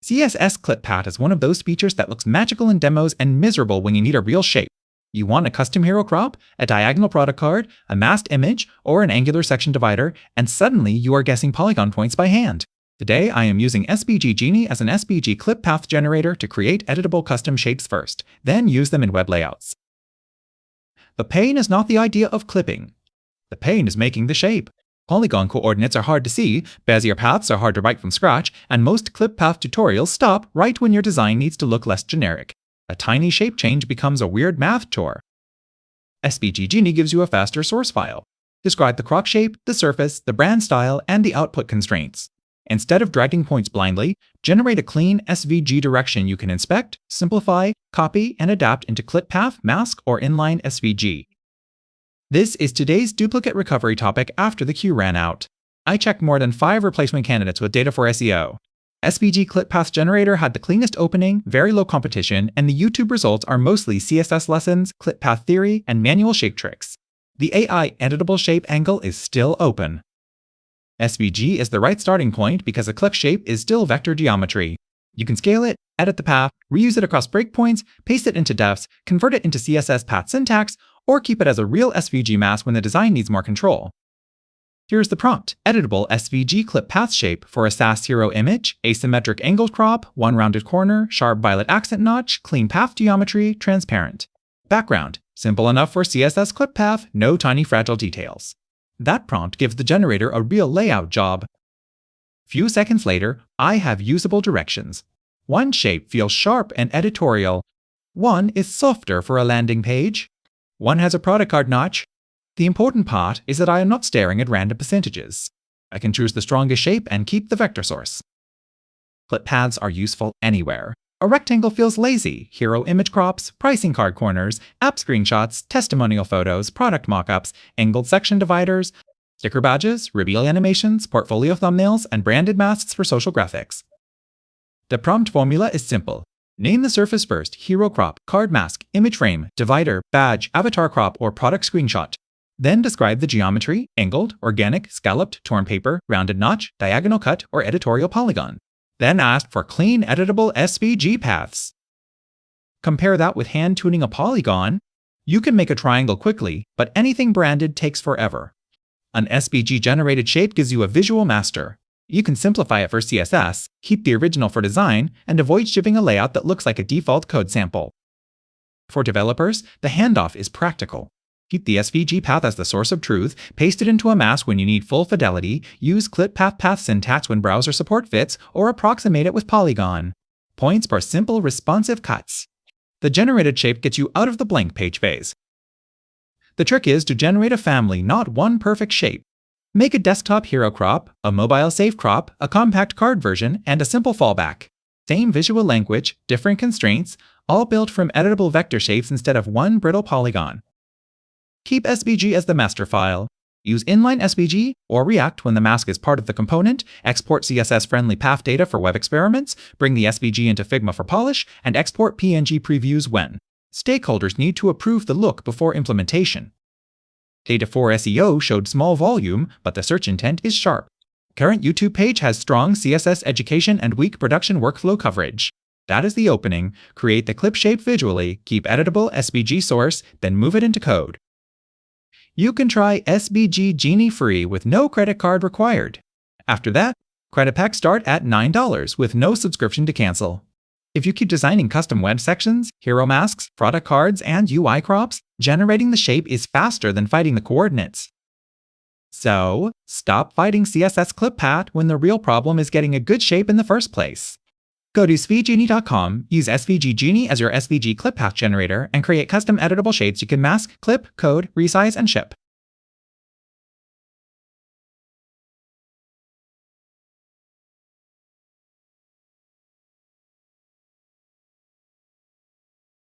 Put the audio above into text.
CSS clip path is one of those features that looks magical in demos and miserable when you need a real shape. You want a custom hero crop, a diagonal product card, a masked image, or an angular section divider, and suddenly you are guessing polygon points by hand. Today, I am using SVG Genie as an SVG clip path generator to create editable custom shapes first, then use them in web layouts. The pain is not the idea of clipping. The pain is making the shape. Polygon coordinates are hard to see, Bezier paths are hard to write from scratch, and most clip path tutorials stop right when your design needs to look less generic. A tiny shape change becomes a weird math chore. SVG Genie gives you a faster source file. Describe the croc shape, the surface, the brand style, and the output constraints. Instead of dragging points blindly, generate a clean SVG direction you can inspect, simplify, copy, and adapt into clip path, mask, or inline SVG. This is today's duplicate recovery topic after the queue ran out. I checked more than 5 replacement candidates with data for SEO. SVG clip path generator had the cleanest opening, very low competition, and the YouTube results are mostly CSS lessons, clip path theory, and manual shape tricks. The AI editable shape angle is still open. SVG is the right starting point because a clip shape is still vector geometry. You can scale it, edit the path, reuse it across breakpoints, paste it into defs, convert it into CSS path syntax, or keep it as a real SVG mask when the design needs more control. Here's the prompt: editable SVG clip path shape for a SAS hero image, asymmetric angled crop, one rounded corner, sharp violet accent notch, clean path geometry, transparent. Background: simple enough for CSS clip path, no tiny fragile details. That prompt gives the generator a real layout job. Few seconds later, I have usable directions. One shape feels sharp and editorial. One is softer for a landing page. One has a product card notch. The important part is that I am not staring at random percentages. I can choose the strongest shape and keep the vector source. Clip paths are useful anywhere. A rectangle feels lazy. Hero image crops, pricing card corners, app screenshots, testimonial photos, product mockups, angled section dividers, sticker badges, reveal animations, portfolio thumbnails, and branded masks for social graphics. The prompt formula is simple. Name the surface first: hero crop, card mask, image frame, divider, badge, avatar crop, or product screenshot. Then describe the geometry: angled, organic, scalloped, torn paper, rounded notch, diagonal cut, or editorial polygon. Then ask for clean, editable SVG paths. Compare that with hand-tuning a polygon. You can make a triangle quickly, but anything branded takes forever. An SVG-generated shape gives you a visual master. You can simplify it for CSS, keep the original for design, and avoid shipping a layout that looks like a default code sample. For developers, the handoff is practical. Keep the SVG path as the source of truth, paste it into a mask when you need full fidelity, use clip path syntax when browser support fits, or approximate it with polygon. Points for simple, responsive cuts. The generated shape gets you out of the blank page phase. The trick is to generate a family, not one perfect shape. Make a desktop hero crop, a mobile save crop, a compact card version, and a simple fallback. Same visual language, different constraints, all built from editable vector shapes instead of one brittle polygon. Keep SVG as the master file. Use inline SVG or React when the mask is part of the component, export CSS-friendly path data for web experiments, bring the SVG into Figma for polish, and export PNG previews when stakeholders need to approve the look before implementation. Data for SEO showed small volume, but the search intent is sharp. Current YouTube page has strong CSS education and weak production workflow coverage. That is the opening. Create the clip shape visually, keep editable SVG source, then move it into code. You can try SVG Genie free with no credit card required. After that, credit packs start at $9 with no subscription to cancel. If you keep designing custom web sections, hero masks, product cards, and UI crops, generating the shape is faster than fighting the coordinates. So, stop fighting CSS clip path when the real problem is getting a good shape in the first place. Go to svgenie.com, use SVG Genie as your SVG clip path generator, and create custom editable shapes you can mask, clip, code, resize, and ship.